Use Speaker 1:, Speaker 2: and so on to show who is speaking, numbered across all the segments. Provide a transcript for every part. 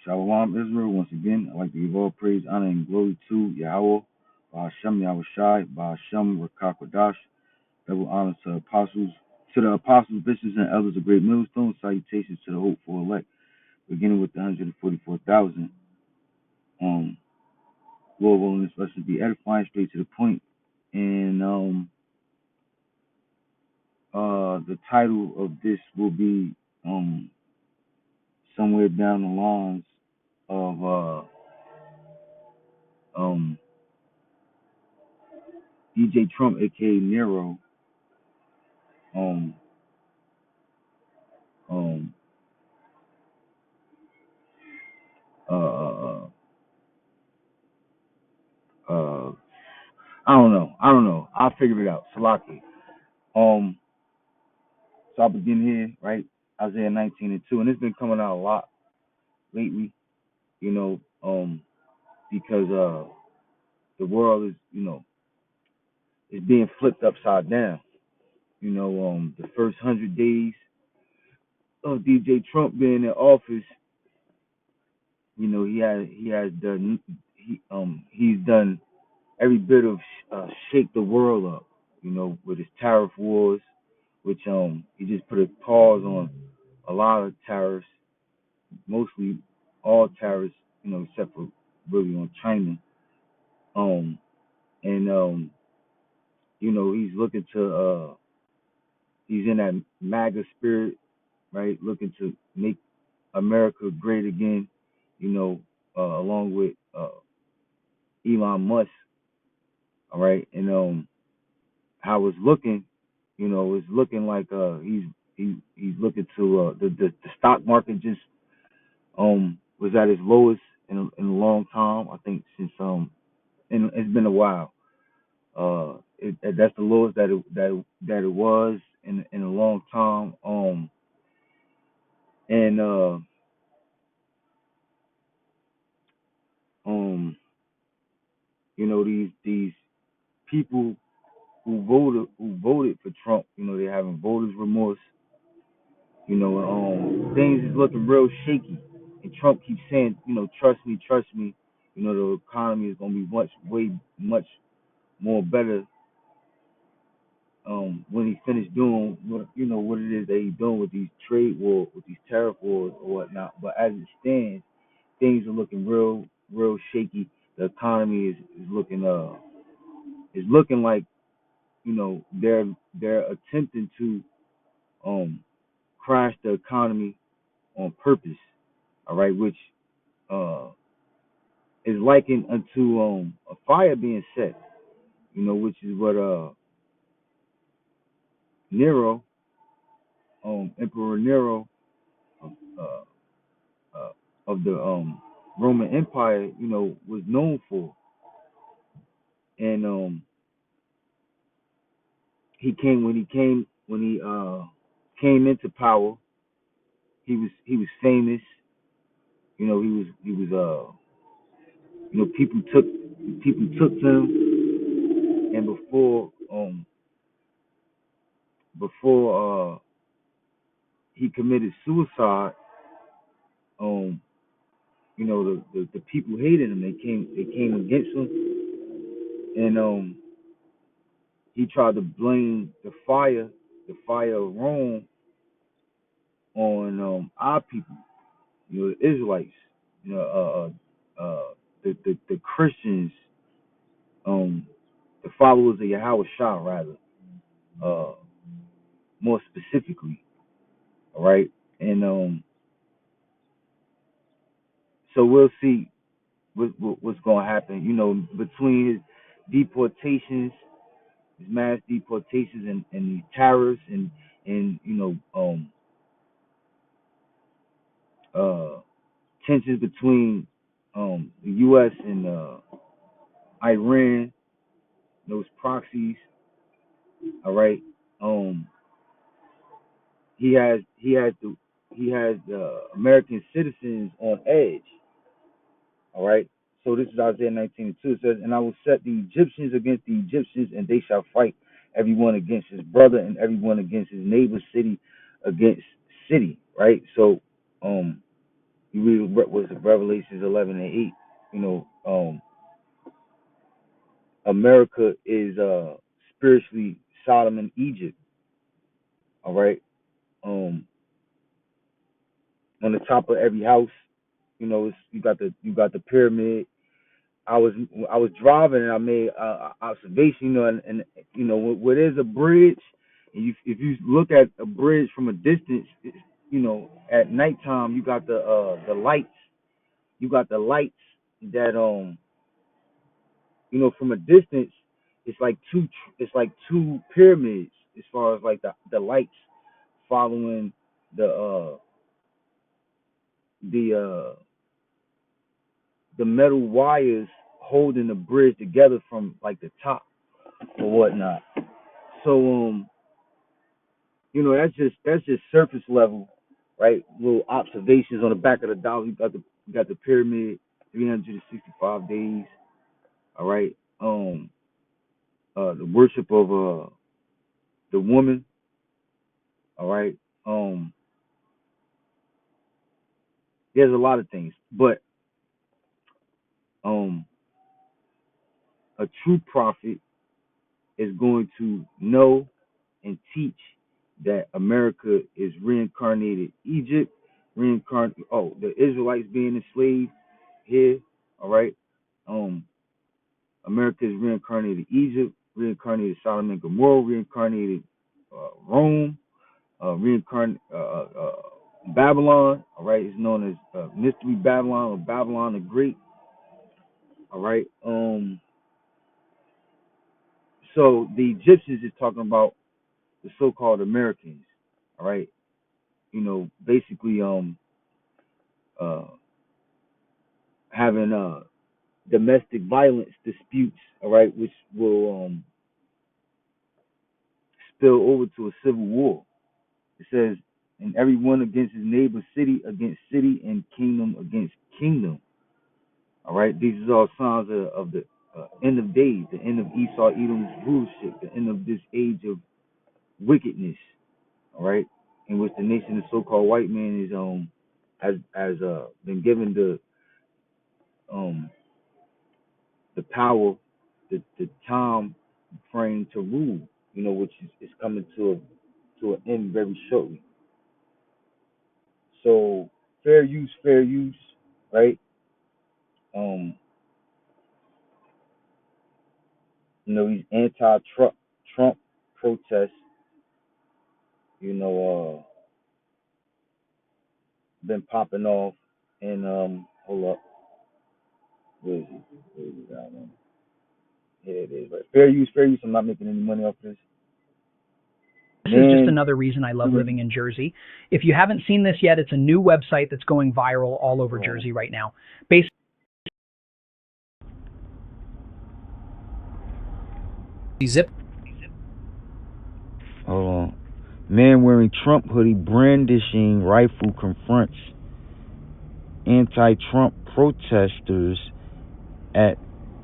Speaker 1: Shalom Israel, once again, I'd like to give all praise, honor, and glory to Yahweh, Ba'ashem Yahweh Shai, Ba'ashem Rakakwadash, double honor to the apostles, bishops, and elders of Great Millstone, salutations to the hopeful elect, beginning with the 144,000. Lord willing, this lesson be edifying, straight to the point, and the title of this will be somewhere down the lines of DJ Trump, aka Nero, um, um, uh, uh, uh, I don't know. I'll figure it out. Salaki. Um, so I'll begin here, right? Isaiah 19:2, and it's been coming out a lot lately, you know, because the world is, is being flipped upside down. The first 100 days of DJ Trump being in office, he's done every bit of shake the world up, with his tariff wars, which he just put a pause on a lot of tariffs, mostly all tariffs, except for really on China. And he's looking to he's in that MAGA spirit, right? Looking to make America great again, along with Elon Musk, all right, and how it's looking, it's looking like he's looking to the stock market just was at its lowest in a long time. I think since and it's been a while. That's the lowest that it was in a long time. And um these people who voted for Trump, they're having voters remorse. Things is looking real shaky, and Trump keeps saying, trust me, trust me. The economy is gonna be much more better when he finished doing what it is that he's doing with these trade wars, with these tariff wars or whatnot. But as it stands, things are looking real shaky. The economy is looking like they're attempting to crash the economy on purpose. All right, which uh is likened unto a fire being set. Which is what Nero, Emperor Nero, uh, uh, of the Roman Empire, was known for. And when he came into power, he was famous. He was people took to him. And before he committed suicide, um the people hated him. They came against him, and he tried to blame the fire of Rome on our people, the Israelites, you know, the Christians, the followers of Yahweh Shah, rather, uh, more specifically, all right. And so we'll see what's going to happen, between his deportations, his mass deportations, and these tariffs, and uh, tensions between the U.S. and Iran, those proxies. All right. Um, he has the American citizens on edge. All right. So this is Isaiah 19:2. It says, "And I will set the Egyptians against the Egyptians, and they shall fight everyone against his brother, and everyone against his neighbor, city against city." Right. So, um, You read was it Revelations 11 and 8. You know, America is spiritually Sodom and Egypt. All right. Um, on the top of every house, you know, you got the pyramid. I was driving and I made observation, you know, and you know where there's a bridge, and if you look at a bridge from a distance, you know, at nighttime you got the lights, you got the lights that you know, from a distance, it's like two pyramids as far as like the lights following the uh the uh the metal wires holding the bridge together from like the top or whatnot. So you know, that's just surface level, right? Little observations on the back of the dollar. You got the pyramid, 365 days. All right. The worship of the woman. All right. There's a lot of things, but um, a true prophet is going to know and teach that America is reincarnated Egypt, the Israelites being enslaved here, all right. Um, America is reincarnated Egypt, reincarnated Sodom and Gomorrah, reincarnated Rome, reincarnated Babylon, all right. It's known as Mystery Babylon or Babylon the Great, all right. So the Egyptians is talking about the so-called Americans, all right. You know, basically uh having domestic violence disputes, all right, which will spill over to a civil war. It says, and everyone against his neighbor, city against city, and kingdom against kingdom. All right, these are all signs of the end of days, the end of Esau, Edom's rulership, the end of this age of wickedness. All right, in which the nation, the so-called white man, is has been given um the power, the time frame to rule. You know, which is coming to an end very shortly. So fair use, right? Um, you know, these Trump protests, you know, been popping off, and hold up, where is it? Where is it? Here it is. Right, fair use, fair use. I'm not making any money off this.
Speaker 2: This is just another reason I love living in Jersey. If you haven't seen this yet, it's a new website that's going viral all over Jersey right now. Basically, zip.
Speaker 1: Hold on. Man wearing Trump hoodie, brandishing rifle confronts anti-Trump protesters at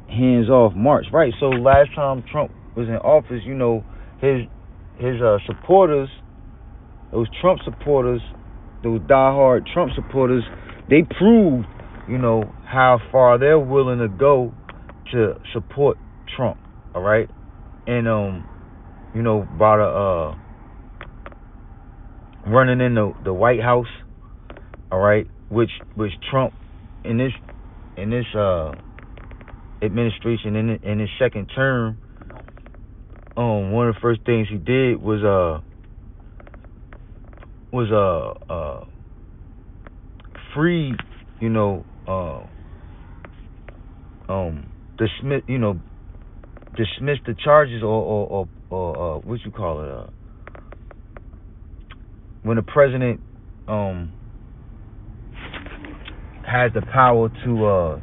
Speaker 1: hands-off march. Right. So last time Trump was in office, you know, his supporters, those Trump supporters, those diehard Trump supporters, they proved, you know, how far they're willing to go to support Trump. All right, and you know, by the running in the White House. All right, which Trump in this administration in his second term, one of the first things he did was free, you know, dismiss the charges, or what you call it, when the president has the power to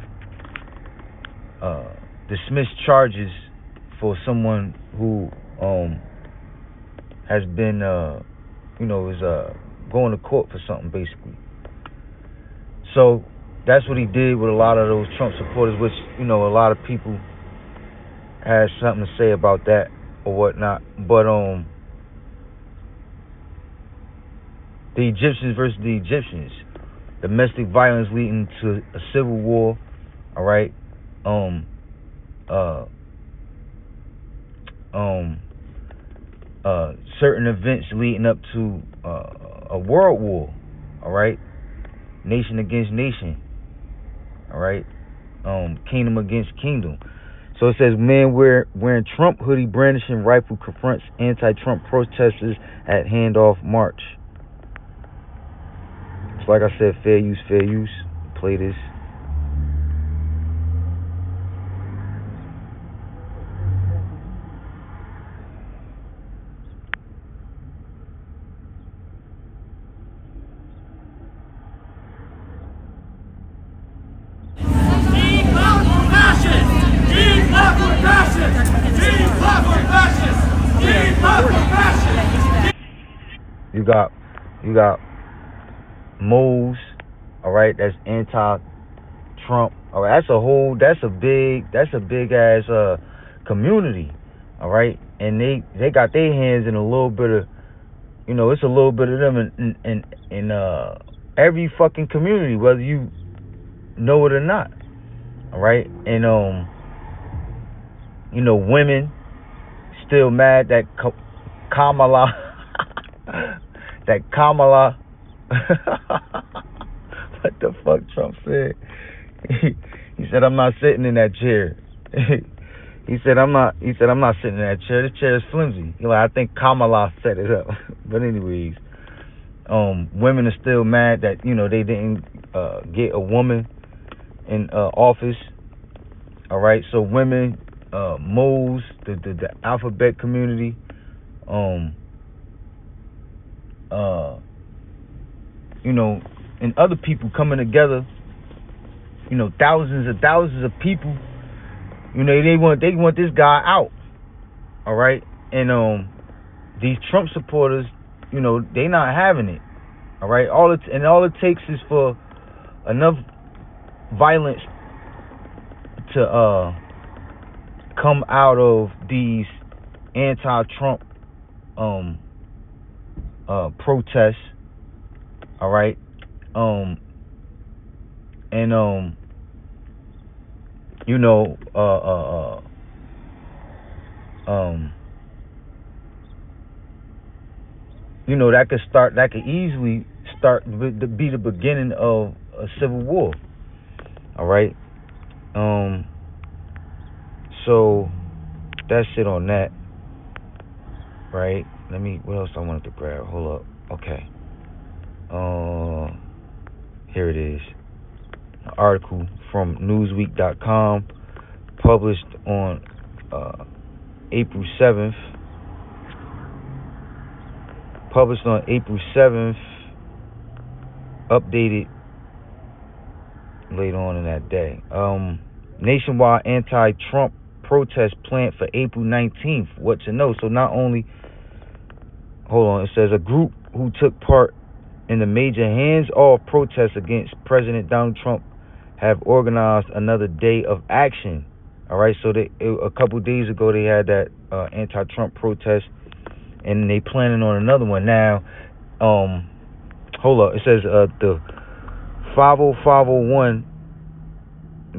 Speaker 1: dismiss charges for someone who has been you know, is going to court for something, basically. So that's what he did with a lot of those Trump supporters, which, you know, a lot of people had something to say about that or whatnot. But the Egyptians versus the Egyptians, domestic violence leading to a civil war. All right. Certain events leading up to a world war. All right. Nation against nation. All right. Kingdom against kingdom. So it says, man wearing Trump hoodie, brandishing rifle confronts anti-Trump protesters at handoff march. It's like I said, fair use, fair use. Play this. You got Moles, all right, that's anti-Trump. All right, that's a big ass community, all right, and they got their hands in a little bit of, it's a little bit of them in every fucking community, whether you know it or not, all right, and women still mad that Kamala. What the fuck Trump said? He said, I'm not sitting in that chair. He said I'm not sitting in that chair. This chair is flimsy. I think Kamala set it up. But anyways, women are still mad that they didn't get a woman in office. All right, so women, moles, the alphabet community, and other people coming together, thousands of people, they want this guy out. All right, and these Trump supporters, they not having it. All right, all it takes is for enough violence to come out of these anti-Trump protests. All right, that could easily be the beginning of a civil war. All right, so that's it on that. Right, what else I wanted to grab? Hold up. Okay. Here it is. An article from Newsweek.com, published on April 7th. Updated later on in that day. Nationwide anti-Trump protest planned for April 19th. What to know? So not only, hold on, it says a group who took part in the major hands-off protests against President Donald Trump have organized another day of action. All right, so a couple days ago they had that anti-Trump protest, and they planning on another one now. Hold up, it says the 50501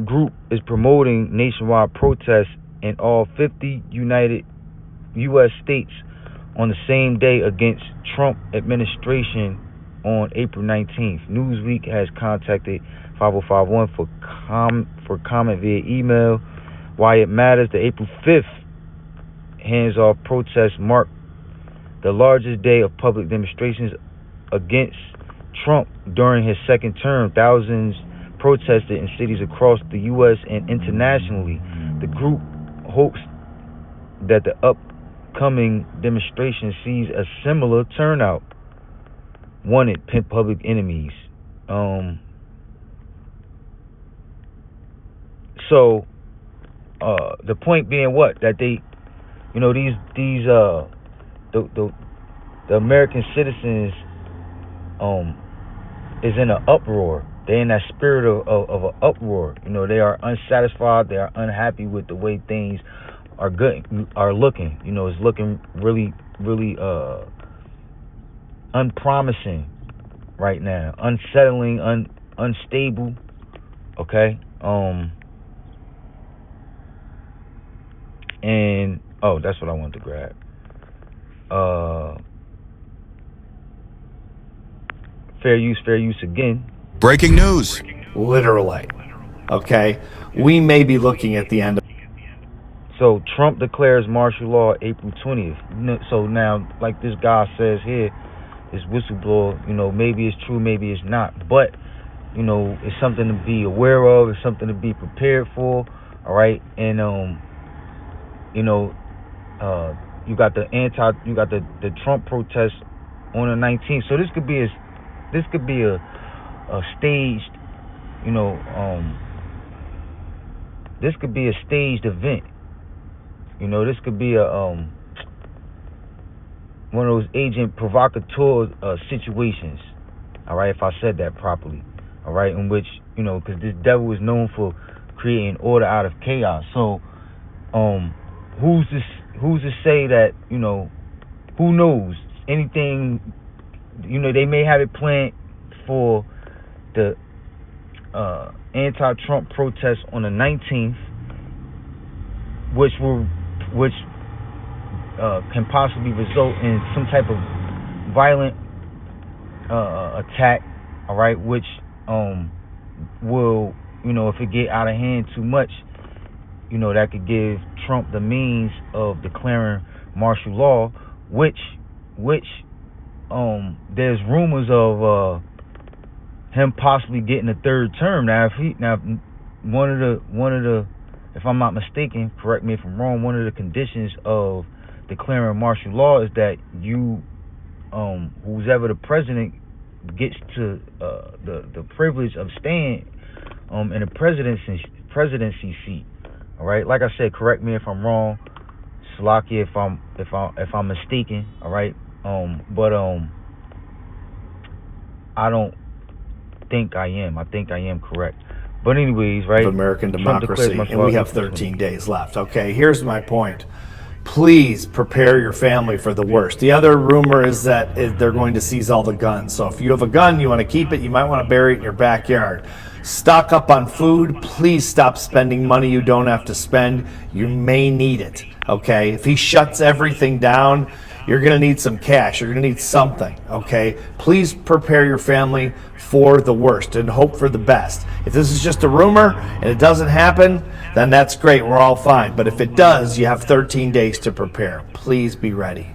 Speaker 1: group is promoting nationwide protests in all 50 United U.S. states on the same day against Trump administration on April 19th. Newsweek has contacted 5051 for comment via email. Why it matters: the April 5th hands-off protests marked the largest day of public demonstrations against Trump during his second term. Thousands protested in cities across the U.S. and internationally. The group hopes that the upcoming demonstration sees a similar turnout. Wanted public enemies. So the point being what? That they, the American citizens is in an uproar. They're in that spirit of an uproar. They are unsatisfied. They are unhappy with the way things are looking. It's looking really, really unpromising. right now. Unsettling, unstable. Okay. And that's what I wanted to grab. Fair use again.
Speaker 3: Breaking news.
Speaker 4: Literally. Okay. We may be looking at the end of.
Speaker 1: So Trump declares martial law April 20th. So now, like this guy says here, this whistleblower, maybe it's true, maybe it's not. But, it's something to be aware of. It's something to be prepared for. All right. And, you got the Trump protest on the 19th. So this could be a staged, this could be a staged event. This could be a one of those agent provocateur situations. All right, if I said that properly. All right, in which because this devil is known for creating order out of chaos. So, who's to say that who knows anything? They may have it planned for the anti-Trump protest on the 19th, which can possibly result in some type of violent attack. All right, which will if it get out of hand too much, that could give Trump the means of declaring martial law, which there's rumors of him possibly getting a third term. Now, one of the, if I'm not mistaken, correct me if I'm wrong, one of the conditions of declaring martial law is that you, who's ever the president, gets to the privilege of staying in a presidency seat. All right, like I said, correct me if I'm wrong, Salaki if I'm mistaken. All right, but I don't think I am. I think I am correct. But anyways, right?
Speaker 4: American democracy, and we have 13 days left. Okay, here's my point. Please prepare your family for the worst. The other rumor is that they're going to seize all the guns. So if you have a gun, you want to keep it, you might want to bury it in your backyard. Stock up on food. Please stop spending money you don't have to spend. You may need it. Okay, if he shuts everything down, you're going to need some cash. You're going to need something, okay? Please prepare your family for the worst and hope for the best. If this is just a rumor and it doesn't happen, then that's great. We're all fine. But if it does, you have 13 days to prepare. Please be ready.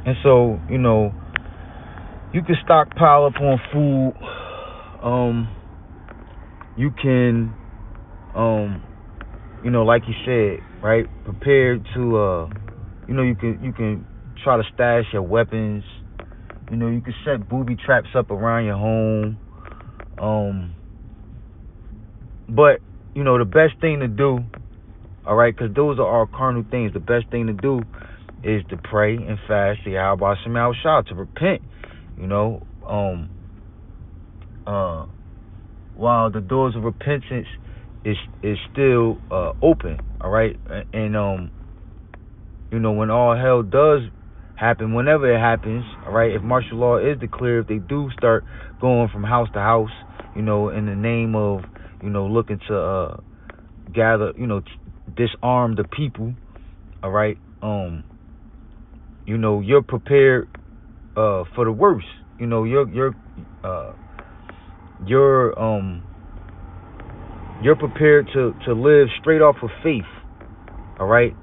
Speaker 1: And so, you can stockpile up on food. You can, like you said, right? Prepare to, you can try to stash your weapons. You can set booby traps up around your home. But the best thing to do, all right, because those are all carnal things. The best thing to do is to pray and fast the Yahweh Shem Shah, to repent. While the doors of repentance is still open, all right, and when all hell does happen, whenever it happens, all right, if martial law is declared, if they do start going from house to house, in the name of, looking to gather, disarm the people, all right, you're prepared for the worst. You're prepared to live straight off of faith, all right,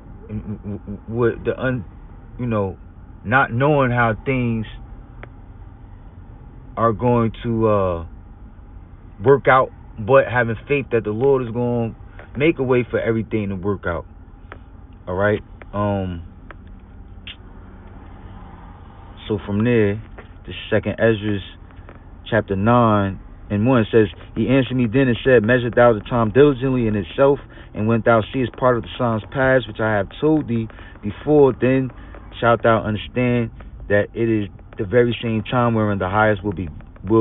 Speaker 1: with the not knowing how things are going to work out, but having faith that the Lord is going to make a way for everything to work out. All right. So from there, the second Ezra, chapter 9 and 1 says, he answered me then and said, measure thou the time diligently in itself, and when thou seest part of the signs past, which I have told thee before, then shalt thou understand that it is the very same time wherein the highest will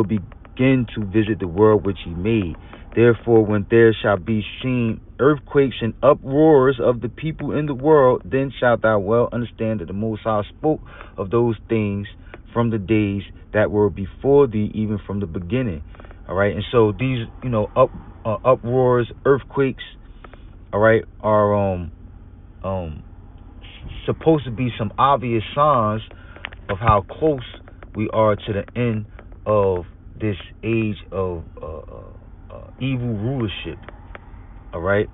Speaker 1: begin to visit the world which he made. Therefore, when there shall be seen earthquakes and uproars of the people in the world, then shalt thou well understand that the Most High spoke of those things
Speaker 3: from the days that were before thee, even from the beginning. All right, and so these, uproars, earthquakes, all right, are supposed to be some obvious signs of how close we are to the end of this age of evil rulership. All right.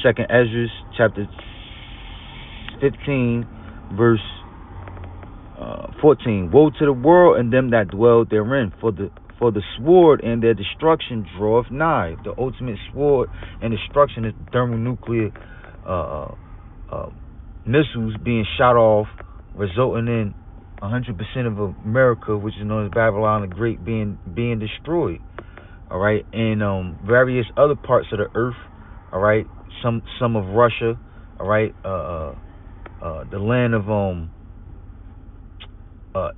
Speaker 3: Second Ezra, chapter 15, verse 14. Woe to the world and them that dwell therein, for the sword and their destruction draweth nigh. The ultimate sword and destruction is thermonuclear missiles being shot off, resulting in 100% of America, which is known as Babylon the Great, being destroyed. All right, and various other parts of the earth. All right, some of Russia. All right, the land of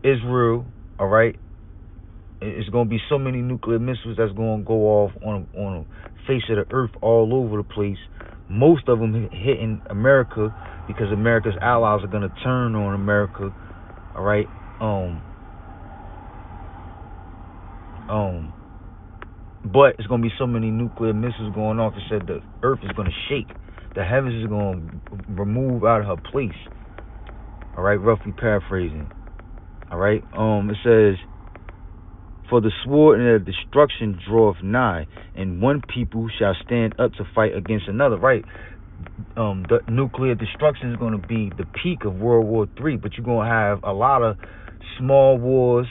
Speaker 3: Israel. All right, it's going to be so many nuclear missiles that's going to go off on the face of the earth all over the place. Most of them hitting America because America's allies are going to turn on America. All right, but it's going to be so many nuclear missiles going off. It said the earth is going to shake. The heavens is going to remove out of her place. All right, roughly paraphrasing. All right, it says, for the sword and the destruction draweth nigh, and one people shall stand up to fight against another. Right, the nuclear destruction is going to be the peak of World War III, but you're going to have a lot of small wars.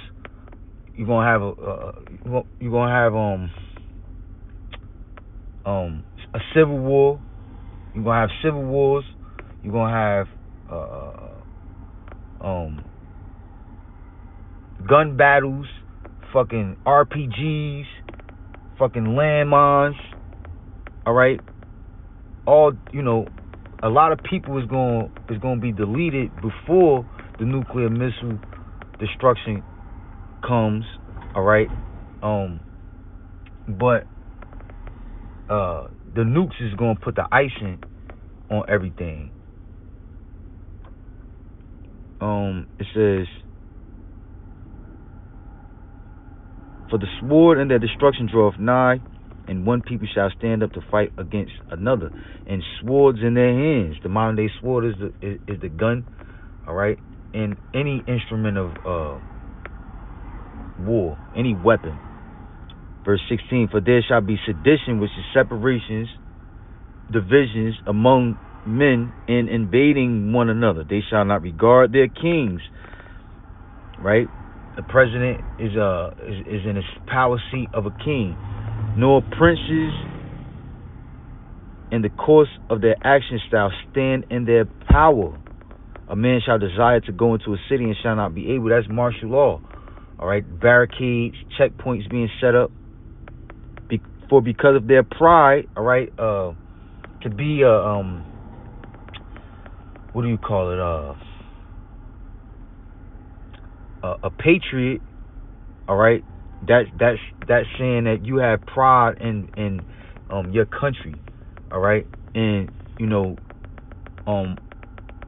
Speaker 3: You're going to have a civil war. You're going to have civil wars. You're going to have gun battles, fucking RPGs, fucking landmines. All right, all a lot of people is going to be deleted before the nuclear missile destruction comes. All right, but the nukes is going to put the icing on everything. It says, for the sword and their destruction draweth nigh, and one people shall stand up to fight against another, and swords in their hands. The modern day sword is the gun. All right, and any instrument of war, any weapon. Verse 16, for there shall be sedition, which is separations, divisions among men in invading one another. They shall not regard their kings. Right, the president is in his power seat of a king, nor princes in the course of their actions shall stand in their power. A man shall desire to go into a city and shall not be able. That's martial law. All right, barricades, checkpoints being set up because of their pride. All right, to be what do you call it? A patriot. All right, that's saying that you have pride in your country. All right, and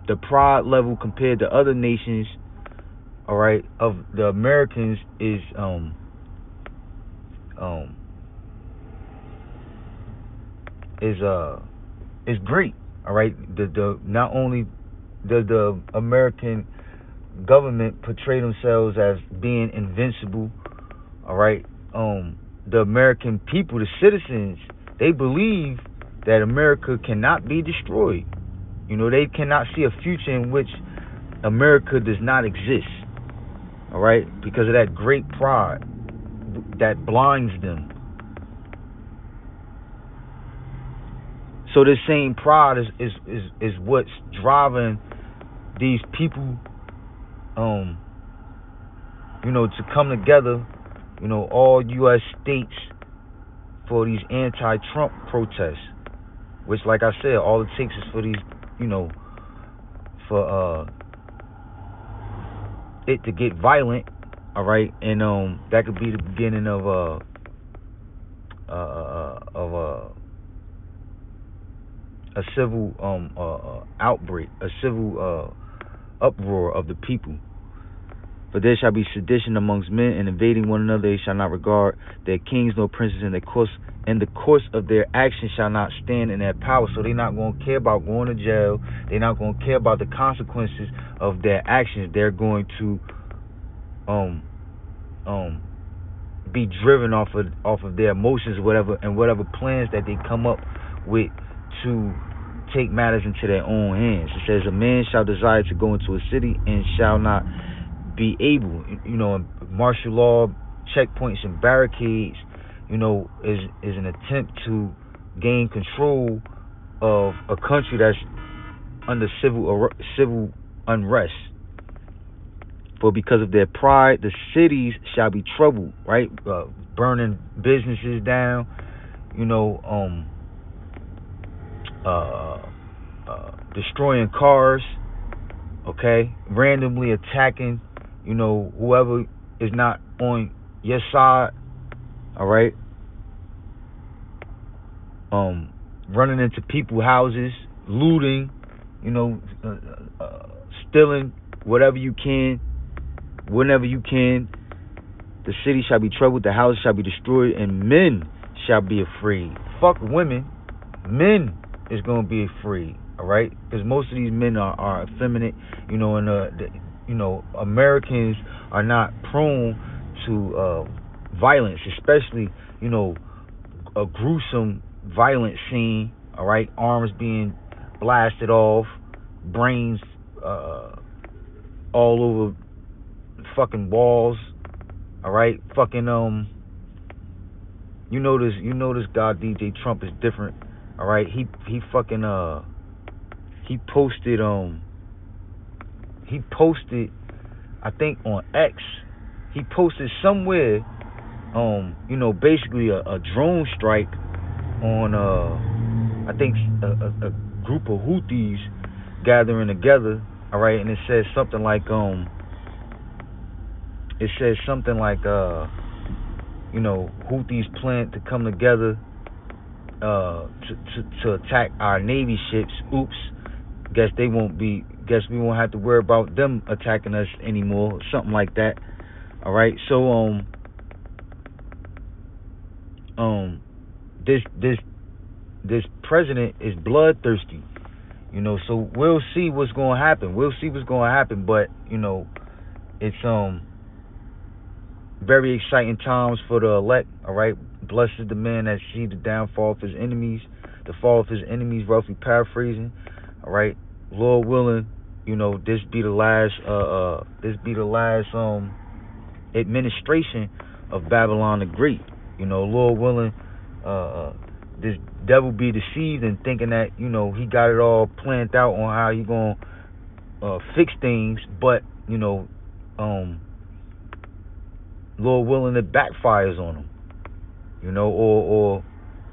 Speaker 3: the pride level compared to other nations, all right, of the Americans is great. All right, the not only does the American government portray themselves as being invincible, all right, the American people, the citizens, they believe that America cannot be destroyed. They cannot see a future in which America does not exist. All right, because of that great pride that blinds them. So this same pride is what's driving these people, to come together, all U.S. states for these anti-Trump protests, which, like I said, all it takes is for these, for it to get violent, all right, and that could be the beginning of outbreak, a civil uproar of the people. For there shall be sedition amongst men, and invading one another. They shall not regard their kings nor princes, in the course of their actions shall not stand in their power. So they're not going to care about going to jail. They're not going to care about the consequences of their actions. They're going to be driven off of their emotions, whatever plans that they come up with to take matters into their own hands. It says, a man shall desire to go into a city and shall not be able. Martial law, checkpoints, and barricades, is an attempt to gain control of a country that's under civil unrest. For because of their pride, the cities shall be troubled, right? Burning businesses down, destroying cars, okay? Randomly attacking, whoever is not on your side, all right? Running into people's houses, looting, stealing whatever you can, whenever you can. The city shall be troubled, the houses shall be destroyed, and men shall be afraid. Fuck women, men is going to be afraid, all right? Because most of these men are effeminate, and Americans are not prone to violence, especially, a gruesome violent scene, all right? Arms being blasted off, brains all over fucking walls, all right? Fucking this guy DJ Trump is different, all right? He fucking he posted I think on X, he posted somewhere basically a drone strike on I think a group of Houthis gathering together, all right? And it says something like Houthis plan to come together to attack our Navy ships. Oops. Guess we won't have to worry about them attacking us anymore. Something like that. All right. So this president is bloodthirsty. So we'll see what's going to happen. But it's very exciting times for the elect, all right? Blessed is the man that see the downfall of his enemies, the fall of his enemies, roughly paraphrasing, all right? Lord willing, this be the last administration of Babylon the Great. Lord willing, this devil be deceived and thinking that, he got it all planned out on how he gonna fix things, but, Lord willing, it backfires on him, or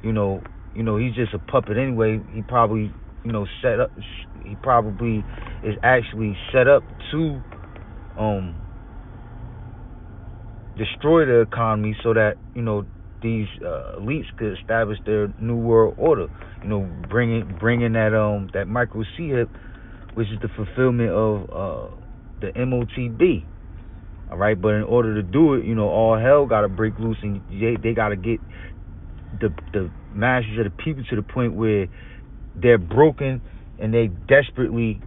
Speaker 3: he's just a puppet anyway. He probably, he probably is actually set up to destroy the economy so that, these elites could establish their new world order, bringing that micro chip, which is the fulfillment of the MOTB. All right, but in order to do it, all hell got to break loose, and they got to get the masses of the people to the point where they're broken and they desperately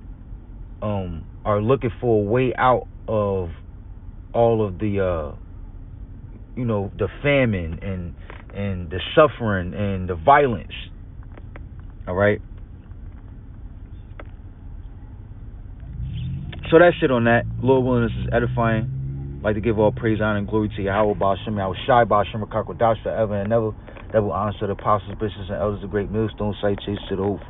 Speaker 3: are looking for a way out of all of the the famine and the suffering and the violence. All right. So that's it on that. Lord willing, this is edifying. I'd like to give all praise, honor, and glory to Yahweh, Ba'ashem, Yahweh Shai, Ba'ashem, Rakakwadash, forever and ever. Double honor to the apostles, bishops, and elders of great millstone site, chase to the old